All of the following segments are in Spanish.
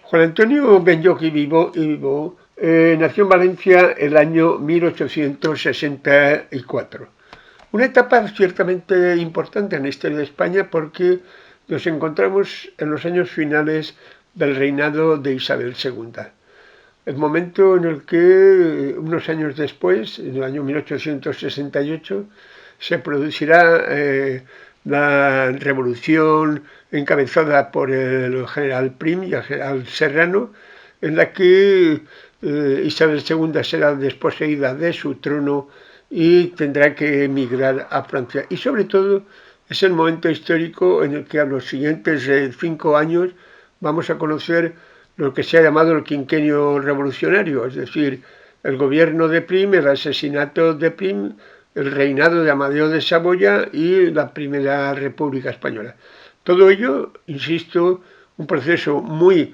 Juan Antonio Benlloch y Vivó nació en Valencia el año 1864. Una etapa ciertamente importante en la historia de España porque nos encontramos en los años finales del reinado de Isabel II. El momento en el que, unos años después, en el año 1868, se producirá la revolución encabezada por el general Prim y el general Serrano, en la que Isabel II será desposeída de su trono y tendrá que emigrar a Francia. Y sobre todo es el momento histórico en el que a los siguientes 5 años vamos a conocer lo que se ha llamado el quinquenio revolucionario, es decir, el gobierno de Prim, el asesinato de Prim, el reinado de Amadeo de Saboya y la Primera República Española. Todo ello, insisto, un proceso muy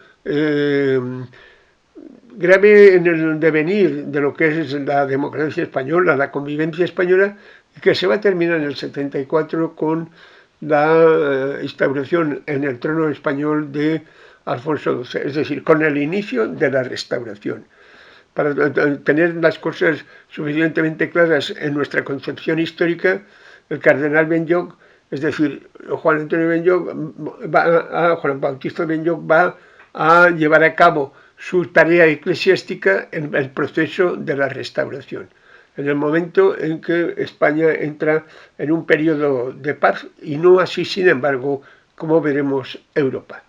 grave en el devenir de lo que es la democracia española, la convivencia española, y que se va a terminar en el 74 con la instauración en el trono español de Alfonso XII, es decir, con el inicio de la restauración. Para tener las cosas suficientemente claras en nuestra concepción histórica, el cardenal Benlloch, es decir, Juan Antonio Benlloch, Juan Bautista Benlloch va a llevar a cabo su tarea eclesiástica en el proceso de la restauración, en el momento en que España entra en un periodo de paz y no así, sin embargo, como veremos, Europa.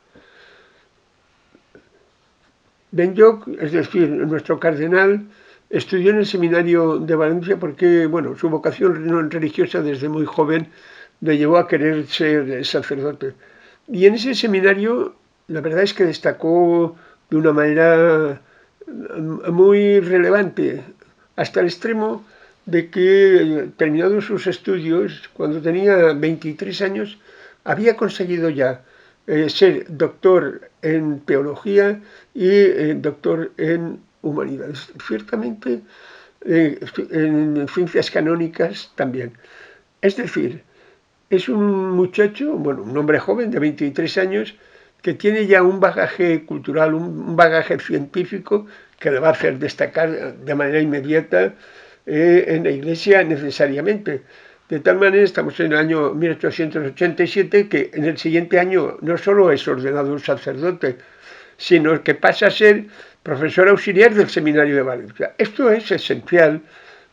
Benlloch, es decir, nuestro cardenal, estudió en el seminario de Valencia porque, bueno, su vocación religiosa desde muy joven le llevó a querer ser sacerdote. Y en ese seminario, la verdad es que destacó de una manera muy relevante, hasta el extremo de que, terminados sus estudios, cuando tenía 23 años, había conseguido ya ser doctor en teología y doctor en humanidades. Ciertamente, en ciencias canónicas también. Es decir, es un muchacho, bueno, un hombre joven de 23 años, que tiene ya un bagaje cultural, un bagaje científico que le va a hacer destacar de manera inmediata en la Iglesia necesariamente. De tal manera, estamos en el año 1887, que en el siguiente año no solo es ordenado un sacerdote, sino que pasa a ser profesor auxiliar del Seminario de Valencia. Esto es esencial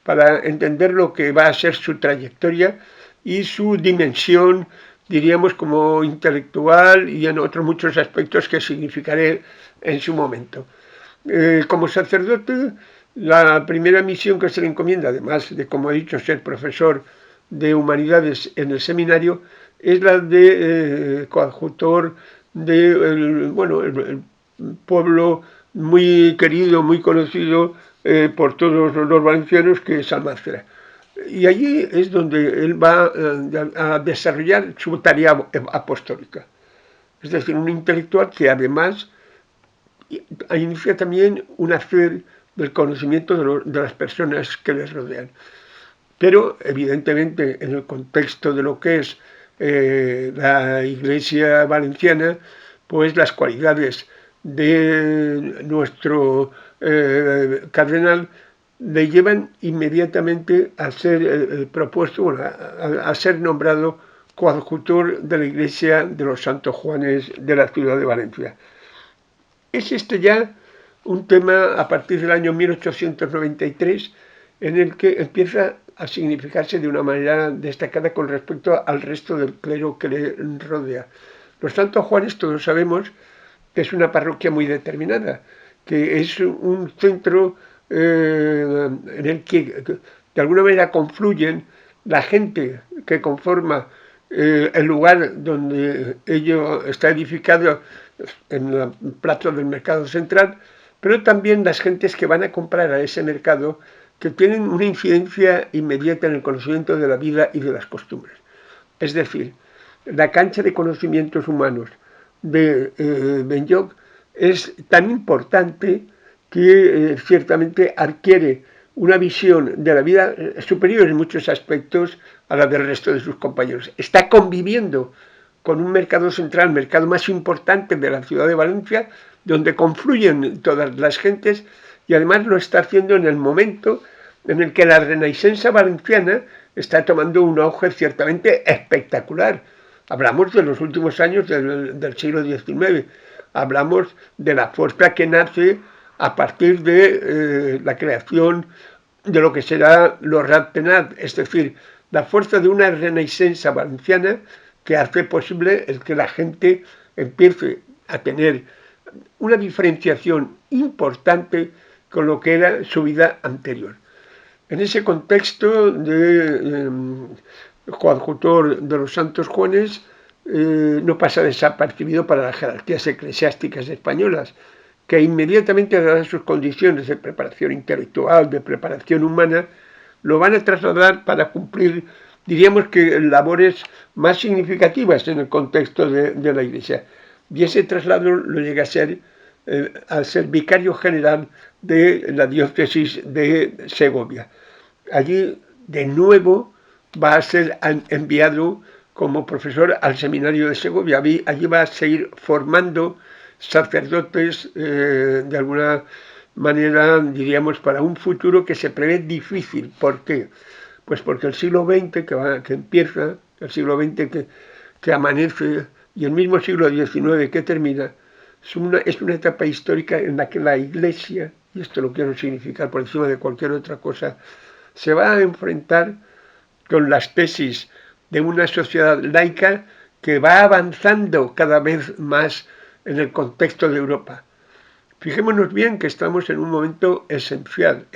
para entender lo que va a ser su trayectoria y su dimensión, diríamos, como intelectual y en otros muchos aspectos que significaré en su momento. Como sacerdote, la primera misión que se le encomienda, además de, como he dicho, ser profesor de humanidades en el seminario, es la de coadjutor de el pueblo muy querido, muy conocido por todos los valencianos, que es Almácera. Y allí es donde él va a desarrollar su tarea apostólica. Es decir, un intelectual que además inicia también un hacer del conocimiento de las personas que les rodean. Pero, evidentemente, en el contexto de lo que es la Iglesia valenciana, pues las cualidades de nuestro cardenal le llevan inmediatamente a ser propuesto, bueno, a ser nombrado coadjutor de la Iglesia de los Santos Juanes de la ciudad de Valencia. Es este ya un tema a partir del año 1893 en el que empieza a significarse de una manera destacada con respecto al resto del clero que le rodea. Los Santos Juanes, todos sabemos que es una parroquia muy determinada, que es un centro en el que de alguna manera confluyen la gente que conforma el lugar donde ello está edificado en el plazo del mercado central, pero también las gentes que van a comprar a ese mercado, que tienen una incidencia inmediata en el conocimiento de la vida y de las costumbres. Es decir, la cancha de conocimientos humanos de Benlloch es tan importante que ciertamente adquiere una visión de la vida superior en muchos aspectos a la del resto de sus compañeros. Está conviviendo con un mercado central, el mercado más importante de la ciudad de Valencia, donde confluyen todas las gentes, y además lo está haciendo en el momento en el que la Renaissance valenciana está tomando un auge ciertamente espectacular. Hablamos de los últimos años del siglo XIX, hablamos de la fuerza que nace a partir de la creación de lo que será los Ratpenat, es decir, la fuerza de una Renaissance valenciana que hace posible el que la gente empiece a tener una diferenciación importante con lo que era su vida anterior. En ese contexto de coadjutor de los Santos Juanes, no pasa desapercibido para las jerarquías eclesiásticas españolas, que inmediatamente, dadas sus condiciones de preparación intelectual, de preparación humana, lo van a trasladar para cumplir, diríamos que, labores más significativas en el contexto de la Iglesia. Y ese traslado lo llega a ser al ser vicario general de la diócesis de Segovia. Allí, de nuevo, va a ser enviado como profesor al seminario de Segovia. Allí va a seguir formando sacerdotes, de alguna manera, diríamos, para un futuro que se prevé difícil. ¿Por qué? Pues porque el siglo XX que empieza, el siglo XX que amanece, y el mismo siglo XIX que termina, es una etapa histórica en la que la Iglesia, y esto lo quiero significar por encima de cualquier otra cosa, se va a enfrentar con las tesis de una sociedad laica que va avanzando cada vez más en el contexto de Europa. Fijémonos bien que estamos en un momento esencial.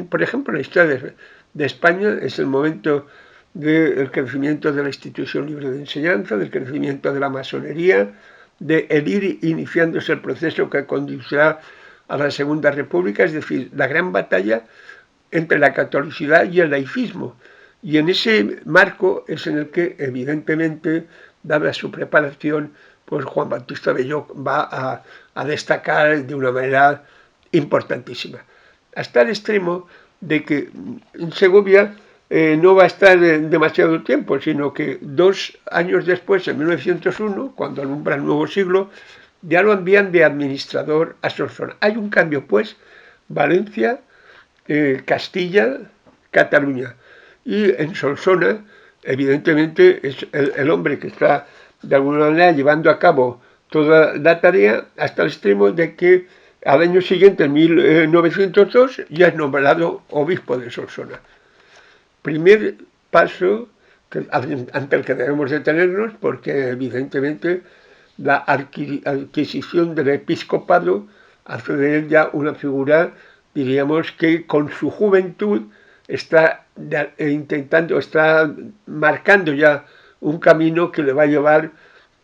Por ejemplo, en la historia de España es el momento del crecimiento de la institución libre de enseñanza, del crecimiento de la masonería, de el ir iniciándose el proceso que conducirá a la Segunda República, es decir, la gran batalla entre la catolicidad y el laicismo. Y en ese marco es en el que, evidentemente, dada su preparación, pues Juan Bautista Belloc va a destacar de una manera importantísima. Hasta el extremo de que en Segovia no va a estar demasiado tiempo, sino que 2 años después, en 1901, cuando alumbra el nuevo siglo, ya lo envían de administrador a Solsona. Hay un cambio, pues, Valencia, Castilla, Cataluña. Y en Solsona, evidentemente, es el hombre que está de alguna manera llevando a cabo toda la tarea, hasta el extremo de que al año siguiente, en 1902, ya es nombrado obispo de Solsona. Primer paso ante el que debemos detenernos, porque evidentemente la adquisición del episcopado hace de él ya una figura, diríamos, que con su juventud está marcando ya un camino que le va a llevar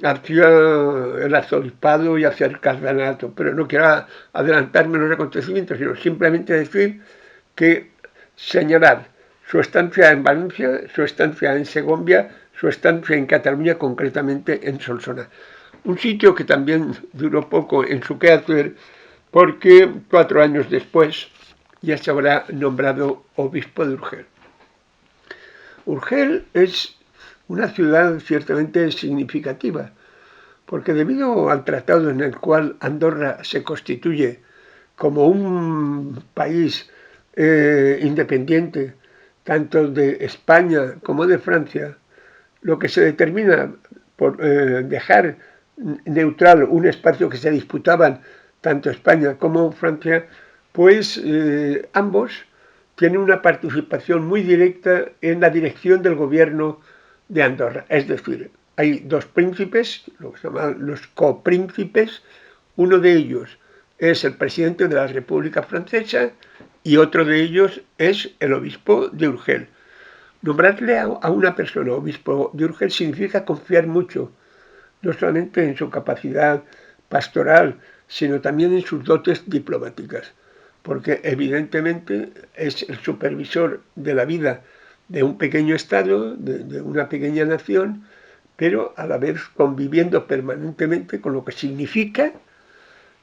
hacia el arzobispado y hacia el cardenalato. Pero no quiero adelantarme en los acontecimientos, sino simplemente decir que señalar su estancia en Valencia, su estancia en Segovia, su estancia en Cataluña, concretamente en Solsona. Un sitio que también duró poco en su quehacer, porque 4 años después ya se habrá nombrado obispo de Urgel. Urgel es una ciudad ciertamente significativa, porque debido al tratado en el cual Andorra se constituye como un país independiente, tanto de España como de Francia, lo que se determina por dejar neutral un espacio que se disputaban tanto España como Francia, pues ambos tienen una participación muy directa en la dirección del gobierno de Andorra. Es decir, hay 2 príncipes, lo que se llaman los copríncipes. Uno de ellos es el presidente de la República Francesa y otro de ellos es el obispo de Urgel. Nombrarle a una persona obispo de Urgel significa confiar mucho, no solamente en su capacidad pastoral, sino también en sus dotes diplomáticas, porque evidentemente es el supervisor de la vida de un pequeño estado, de una pequeña nación, pero a la vez conviviendo permanentemente con lo que significa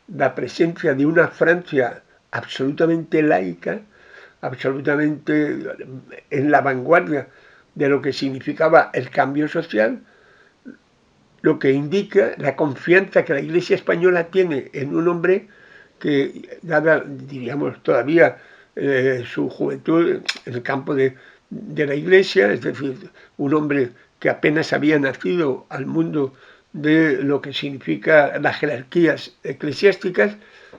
la presencia de una Francia absolutamente laica, absolutamente en la vanguardia de lo que significaba el cambio social, lo que indica la confianza que la Iglesia española tiene en un hombre que, dada, diríamos, todavía su juventud en el campo de la Iglesia, es decir, un hombre que apenas había nacido al mundo de lo que significa las jerarquías eclesiásticas,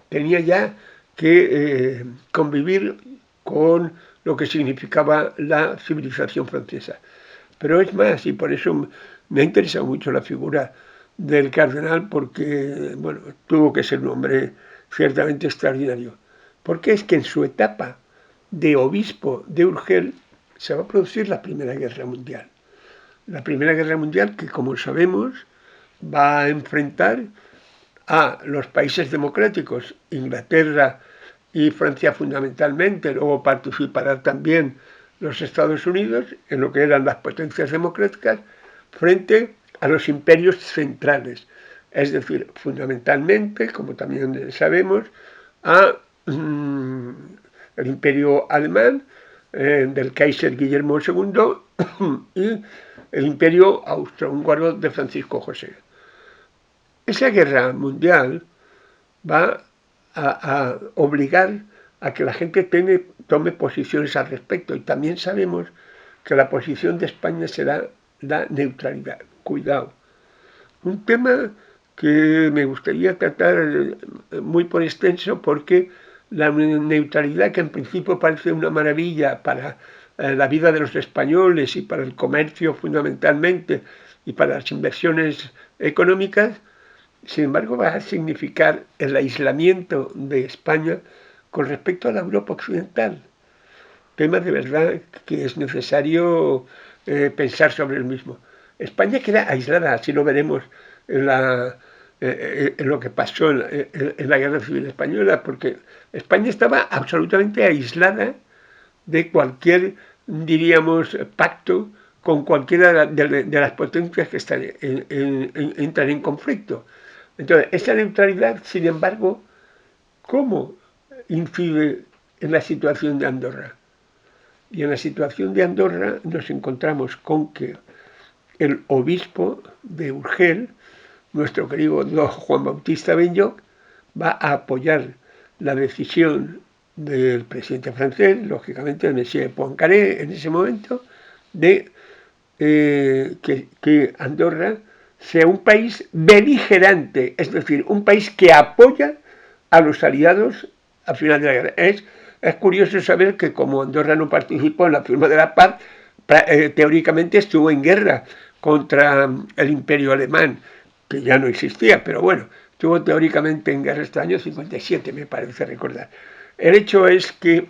tenía ya que convivir con lo que significaba la civilización francesa. Pero es más, y por eso me ha interesado mucho la figura del cardenal, porque, bueno, tuvo que ser un hombre ciertamente extraordinario. Porque es que en su etapa de obispo de Urgel se va a producir la Primera Guerra Mundial. La Primera Guerra Mundial que, como sabemos, va a enfrentar a los países democráticos, Inglaterra y Francia fundamentalmente, luego participará también los Estados Unidos en lo que eran las potencias democráticas, frente a los imperios centrales, es decir, fundamentalmente, como también sabemos, a el imperio alemán del Kaiser Guillermo II y el imperio austrohúngaro de Francisco José. Esa guerra mundial va a obligar a que la gente tome posiciones al respecto. Y también sabemos que la posición de España será la neutralidad. Cuidado. Un tema que me gustaría tratar muy por extenso, porque la neutralidad, que en principio parece una maravilla para la vida de los españoles y para el comercio fundamentalmente y para las inversiones económicas, sin embargo va a significar el aislamiento de España con respecto a la Europa occidental. Tema de verdad que es necesario pensar sobre el mismo. España queda aislada, así lo veremos en lo que pasó en la Guerra Civil Española, porque España estaba absolutamente aislada de cualquier, diríamos, pacto con cualquiera de las potencias que entran en conflicto. Entonces, esa neutralidad, sin embargo, ¿cómo incide en la situación de Andorra? Y en la situación de Andorra nos encontramos con que el obispo de Urgel, nuestro querido don Juan Bautista Benlloch, va a apoyar la decisión del presidente francés, lógicamente el Monsieur Poincaré en ese momento, de que Andorra sea un país beligerante, es decir, un país que apoya a los aliados al final de la guerra. Es curioso saber que como Andorra no participó en la firma de la paz, teóricamente estuvo en guerra contra el imperio alemán, que ya no existía, pero bueno, estuvo teóricamente en guerra hasta el año 57, me parece recordar. El hecho es que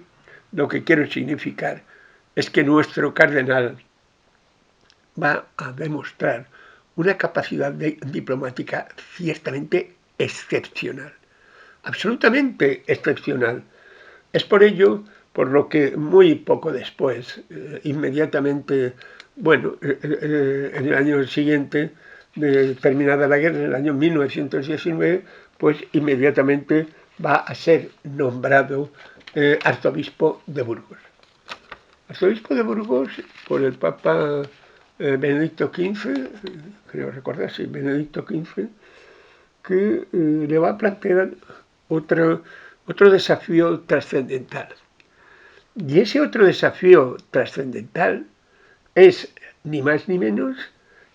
lo que quiero significar es que nuestro cardenal va a demostrar una capacidad diplomática ciertamente excepcional, absolutamente excepcional. Es por ello por lo que muy poco después, inmediatamente, bueno, en el año siguiente, terminada la guerra, en el año 1919, pues inmediatamente va a ser nombrado arzobispo de Burgos. Arzobispo de Burgos por el Papa Benedicto XV, creo recordar, sí, Benedicto XV, que le va a plantear otro desafío trascendental. Y ese otro desafío trascendental es ni más ni menos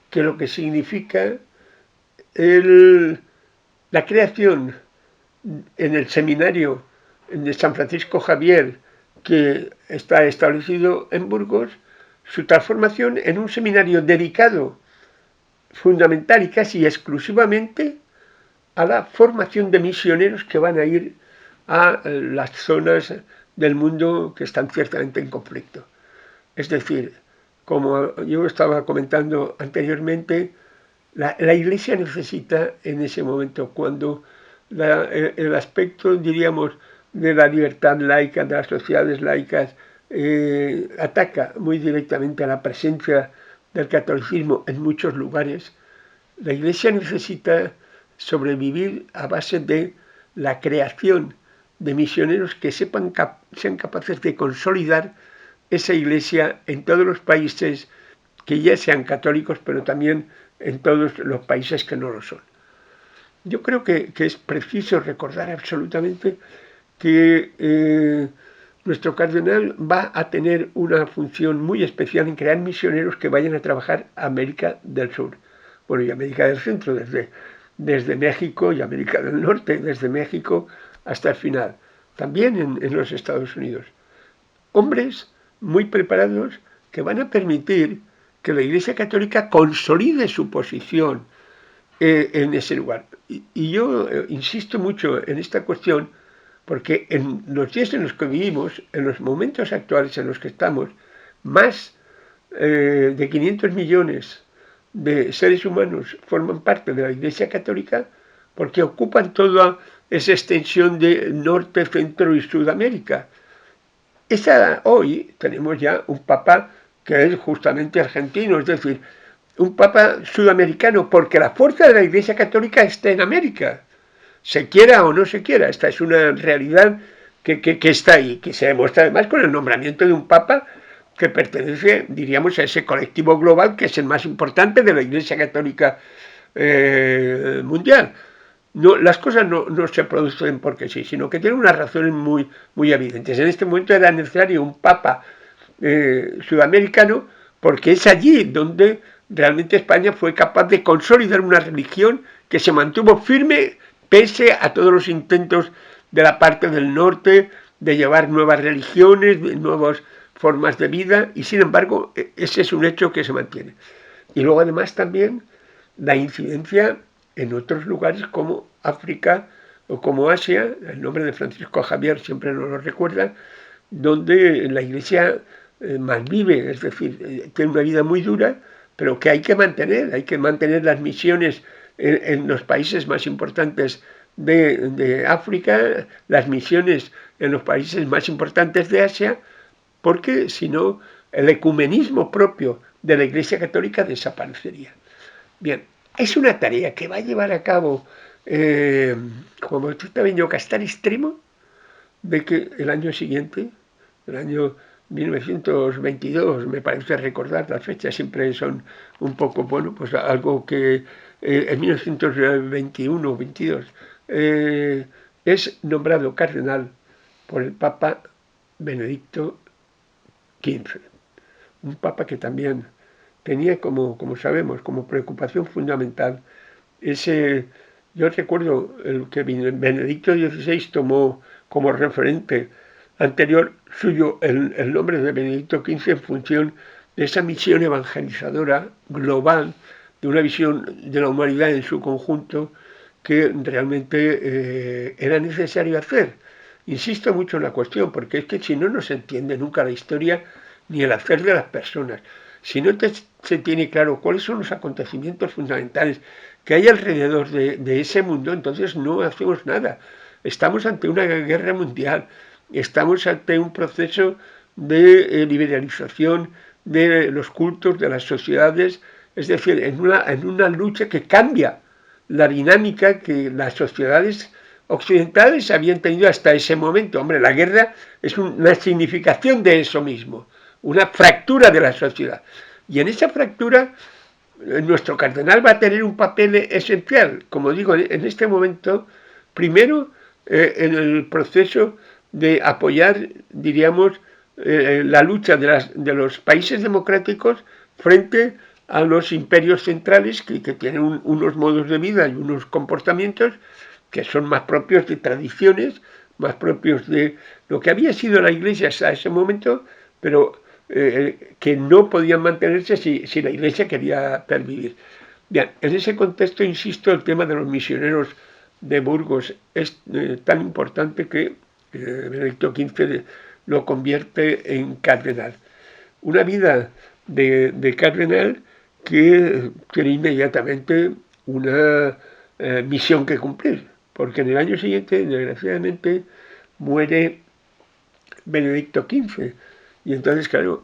que lo que significa la creación en el seminario de San Francisco Javier, que está establecido en Burgos, su transformación en un seminario dedicado fundamental y casi exclusivamente a la formación de misioneros que van a ir a las zonas del mundo que están ciertamente en conflicto. Es decir, como yo estaba comentando anteriormente, la Iglesia necesita en ese momento, cuando el aspecto, diríamos, de la libertad laica, de las sociedades laicas, ataca muy directamente a la presencia del catolicismo en muchos lugares, la Iglesia necesita sobrevivir a base de la creación de misioneros que sean capaces de consolidar esa Iglesia en todos los países que ya sean católicos, pero también en todos los países que no lo son. Yo creo que es preciso recordar absolutamente que nuestro cardenal va a tener una función muy especial en crear misioneros que vayan a trabajar a América del Sur. Bueno, y América del Centro, desde México, y América del Norte, desde México hasta el final. También en los Estados Unidos. Hombres muy preparados que van a permitir que la Iglesia Católica consolide su posición en ese lugar. Y yo insisto mucho en esta cuestión porque en los días en los que vivimos, en los momentos actuales en los que estamos, más de 500 millones de seres humanos forman parte de la Iglesia Católica porque ocupan toda esa extensión de Norte, Centro y Sudamérica. Hoy tenemos ya un papa que es justamente argentino, es decir, un papa sudamericano, porque la fuerza de la Iglesia Católica está en América, se quiera o no se quiera. Esta es una realidad que está ahí, que se demuestra además con el nombramiento de un papa que pertenece, diríamos, a ese colectivo global que es el más importante de la Iglesia Católica mundial. No, las cosas no se producen porque sí, sino que tienen unas razones muy evidentes. En este momento era necesario un papa sudamericano porque es allí donde realmente España fue capaz de consolidar una religión que se mantuvo firme pese a todos los intentos de la parte del norte de llevar nuevas religiones, nuevas formas de vida, y sin embargo ese es un hecho que se mantiene. Y luego además también la incidencia en otros lugares como África o como Asia, el nombre de Francisco Javier siempre nos lo recuerda, donde la Iglesia malvive, es decir, tiene una vida muy dura, pero que hay que mantener las misiones en los países más importantes de África, las misiones en los países más importantes de Asia, porque si no, el ecumenismo propio de la Iglesia Católica desaparecería. Bien, es una tarea que va a llevar a cabo Juan Bautista Beñoca hasta el extremo de que el año siguiente, el año 1922, me parece recordar, las fechas siempre son un poco, bueno, pues algo que en 1921 o 22 es nombrado cardenal por el Papa Benedicto XV, un papa que también tenía como sabemos, como preocupación fundamental ese. Yo recuerdo el que Benedicto XVI tomó como referente anterior suyo el nombre de Benedicto XV en función de esa misión evangelizadora global, de una visión de la humanidad en su conjunto que realmente era necesario hacer. Insisto mucho en la cuestión, porque es que si no se entiende nunca la historia ni el hacer de las personas. Si no se tiene claro cuáles son los acontecimientos fundamentales que hay alrededor de ese mundo, entonces no hacemos nada. Estamos ante una guerra mundial, estamos ante un proceso de liberalización de los cultos, de las sociedades, es decir, en una lucha que cambia la dinámica que las sociedades occidentales habían tenido hasta ese momento. Hombre, la guerra es una significación de eso mismo, una fractura de la sociedad. Y en esa fractura nuestro cardenal va a tener un papel esencial, como digo, en este momento, primero en el proceso de apoyar, diríamos, la lucha de los países democráticos frente a los imperios centrales que tienen unos modos de vida y unos comportamientos que son más propios de tradiciones, más propios de lo que había sido la Iglesia hasta ese momento, pero que no podían mantenerse si la Iglesia quería pervivir. Bien, en ese contexto, insisto, el tema de los misioneros de Burgos es tan importante que Benedicto XV lo convierte en cardenal. Una vida de cardenal que tiene inmediatamente una misión que cumplir, porque en el año siguiente, desgraciadamente, muere Benedicto XV. Y entonces, claro,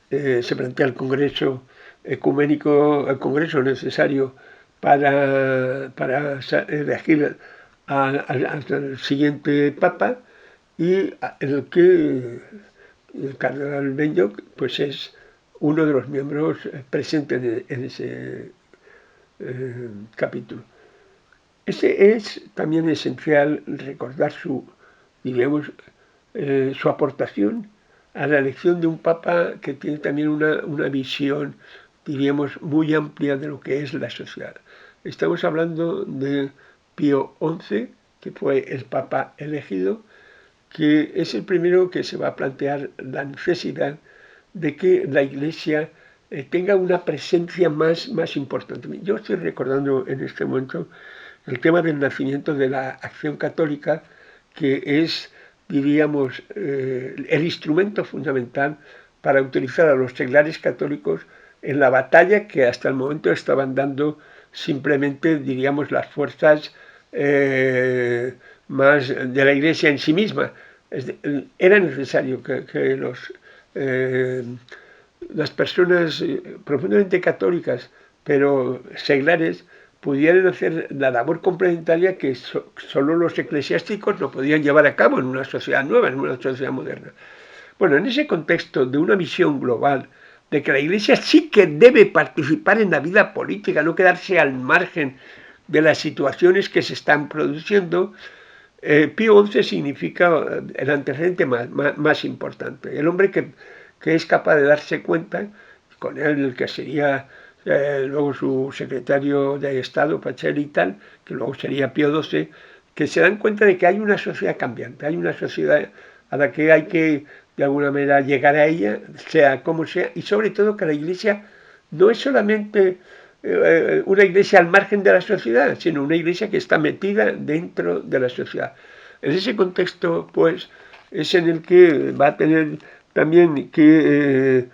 se plantea el Congreso ecuménico, el Congreso necesario para elegir al siguiente Papa, y el que el cardenal Benyoc pues es uno de los miembros presentes en ese capítulo. Ese es también esencial recordar diríamos, su aportación a la elección de un papa que tiene también una visión, diríamos, muy amplia de lo que es la sociedad. Estamos hablando de Pío XI, que fue el papa elegido, que es el primero que se va a plantear la necesidad de que la Iglesia tenga una presencia más importante. Yo estoy recordando en este momento el tema del nacimiento de la Acción Católica, que es, diríamos, el instrumento fundamental para utilizar a los seglares católicos en la batalla que hasta el momento estaban dando simplemente, diríamos, las fuerzas más de la Iglesia en sí misma. Era necesario que las personas profundamente católicas, pero seglares, pudieran hacer la labor complementaria que solo los eclesiásticos no podían llevar a cabo en una sociedad nueva, en una sociedad moderna. Bueno, en ese contexto de una visión global, de que la Iglesia sí que debe participar en la vida política, no quedarse al margen de las situaciones que se están produciendo, Pío XI significa el antecedente más importante. El hombre que es capaz de darse cuenta, con él el que sería luego su secretario de Estado, Pacelli y tal, que luego sería Pío XII, que se dan cuenta de que hay una sociedad cambiante, hay una sociedad a la que hay que de alguna manera llegar a ella, sea como sea, y sobre todo que la Iglesia no es solamente una iglesia al margen de la sociedad, sino una iglesia que está metida dentro de la sociedad. En ese contexto, pues, es en el que va a tener también que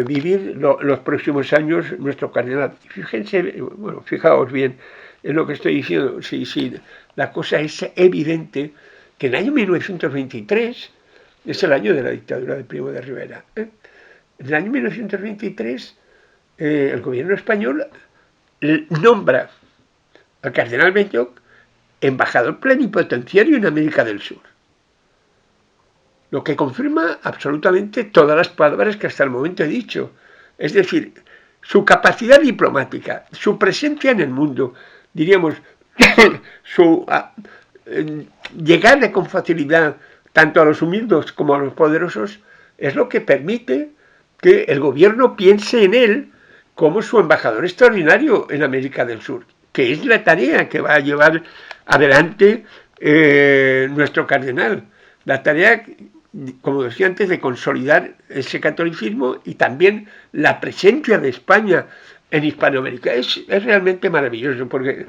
vivir los próximos años nuestro cardenal. Fíjense, bueno, fijaos bien en lo que estoy diciendo, si la cosa es evidente, que el año 1923 es el año de la dictadura de Primo de Rivera. En el año 1923 el gobierno español nombra al cardenal Benlloch embajador plenipotenciario en América del Sur, lo que confirma absolutamente todas las palabras que hasta el momento he dicho. Es decir, su capacidad diplomática, su presencia en el mundo, diríamos, su llegar con facilidad tanto a los humildes como a los poderosos, es lo que permite que el gobierno piense en él como su embajador extraordinario en América del Sur, que es la tarea que va a llevar adelante nuestro cardenal. La tarea, como decía antes, de consolidar ese catolicismo y también la presencia de España en Hispanoamérica. Es realmente maravilloso, porque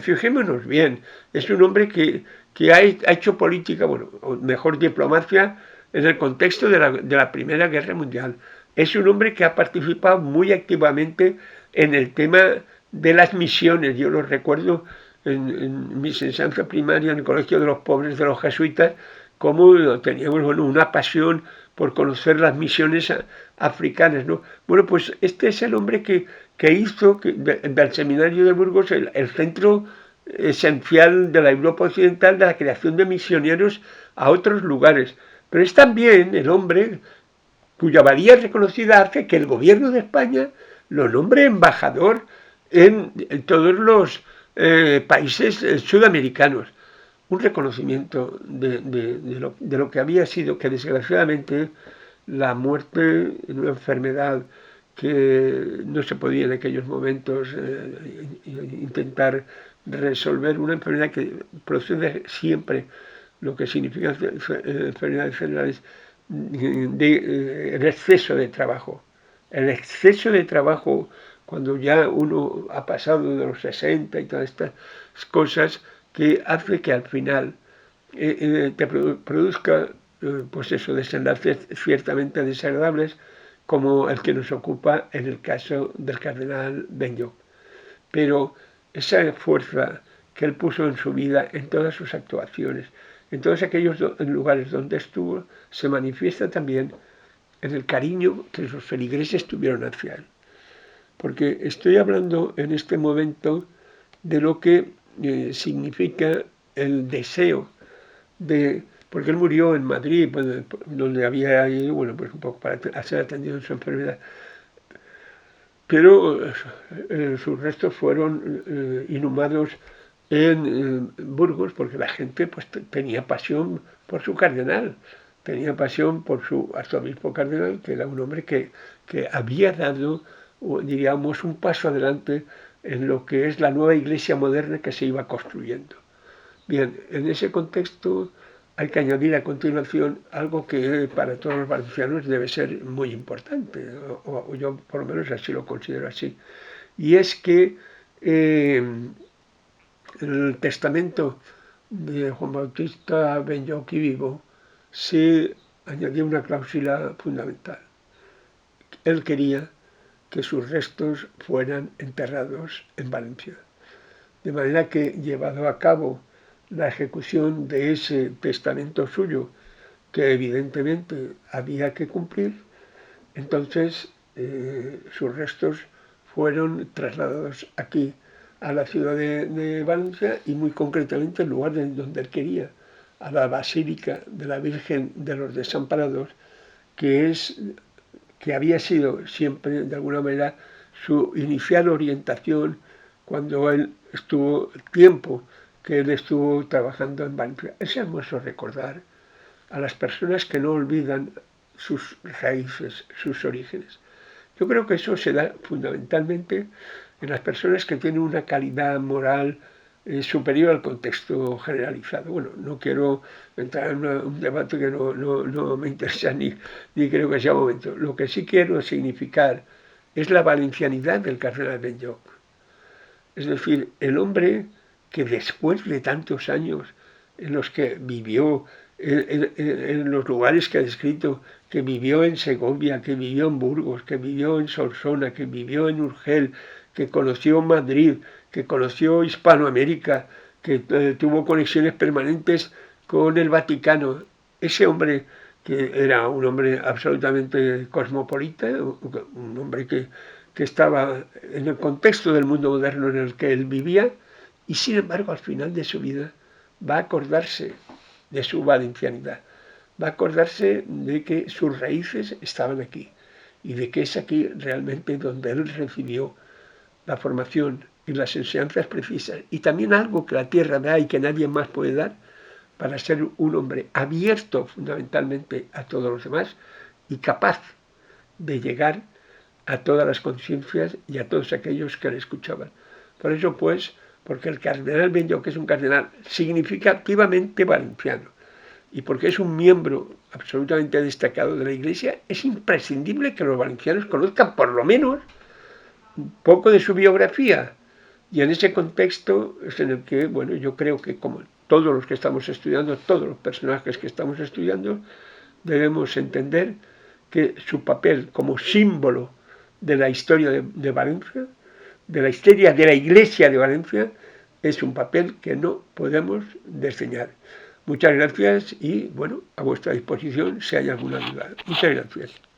fijémonos bien, es un hombre que ha hecho política, bueno, o mejor diplomacia, en el contexto de la Primera Guerra Mundial. Es un hombre que ha participado muy activamente en el tema de las misiones. Yo lo recuerdo en mi enseñanza primaria en el Colegio de los Pobres de los Jesuitas, como teníamos una pasión por conocer las misiones africanas, ¿no? Bueno, pues este es el hombre que hizo del Seminario de Burgos el centro esencial de la Europa Occidental de la creación de misioneros a otros lugares. Pero es también el hombre cuya valía reconocida hace que el gobierno de España lo nombre embajador en todos los países sudamericanos. Un reconocimiento de lo que había sido, que desgraciadamente la muerte en una enfermedad que no se podía en aquellos momentos intentar resolver, una enfermedad que procede siempre, lo que significa enfermedades generales, el exceso de trabajo. El exceso de trabajo, cuando ya uno ha pasado de los 60 y todas estas cosas, que hace que al final te produzca pues eso, desenlaces ciertamente desagradables, como el que nos ocupa en el caso del cardenal Benlloch. Pero esa fuerza que él puso en su vida, en todas sus actuaciones, en todos aquellos lugares donde estuvo, se manifiesta también en el cariño que los feligreses tuvieron hacia él. Porque estoy hablando en este momento de lo que significa el deseo de porque él murió en Madrid, pues, donde había ido, bueno, pues un poco para ser atendido en su enfermedad. Pero sus restos fueron inhumados en Burgos, porque la gente pues tenía pasión por su cardenal, tenía pasión por su arzobispo cardenal, que era un hombre que había dado, diríamos, un paso adelante en lo que es la nueva iglesia moderna que se iba construyendo. Bien, en ese contexto hay que añadir a continuación algo que para todos los valencianos debe ser muy importante, o yo por lo menos así lo considero así, y es que en el testamento de Juan Bautista Benlloch y Vivo se añadió una cláusula fundamental. Él quería que sus restos fueran enterrados en Valencia. De manera que, llevado a cabo la ejecución de ese testamento suyo, que evidentemente había que cumplir, entonces sus restos fueron trasladados aquí a la ciudad de Valencia y muy concretamente el lugar donde él quería, a la Basílica de la Virgen de los Desamparados, que había sido siempre de alguna manera su inicial orientación cuando él estuvo tiempo que él estuvo trabajando en Valencia. Es hermoso recordar a las personas que no olvidan sus raíces, sus orígenes. Yo creo que eso se da fundamentalmente en las personas que tienen una calidad moral superior al contexto generalizado. Bueno, no quiero entrar en un debate que no me interesa ni creo que sea momento. Lo que sí quiero significar es la valencianidad del cardenal Benlloch. Es decir, el hombre que después de tantos años en los que vivió, en los lugares que ha descrito, que vivió en Segovia, que vivió en Burgos, que vivió en Solsona, que vivió en Urgel, que conoció Madrid, que conoció Hispanoamérica, que tuvo conexiones permanentes con el Vaticano. Ese hombre que era un hombre absolutamente cosmopolita, un hombre que estaba en el contexto del mundo moderno en el que él vivía, y sin embargo al final de su vida va a acordarse de su valencianidad, va a acordarse de que sus raíces estaban aquí y de que es aquí realmente donde él recibió la formación y las enseñanzas precisas y también algo que la tierra da y que nadie más puede dar para ser un hombre abierto fundamentalmente a todos los demás y capaz de llegar a todas las conciencias y a todos aquellos que le escuchaban. Por eso, pues, porque el cardenal Benlloch, que es un cardenal significativamente valenciano, y porque es un miembro absolutamente destacado de la Iglesia, es imprescindible que los valencianos conozcan por lo menos un poco de su biografía. Y en ese contexto es en el que, bueno, yo creo que como todos los que estamos estudiando, todos los personajes que estamos estudiando, debemos entender que su papel como símbolo de la historia de Valencia, de la historia de la Iglesia de Valencia, es un papel que no podemos desdeñar. Muchas gracias y, bueno, a vuestra disposición si hay alguna duda. Muchas gracias.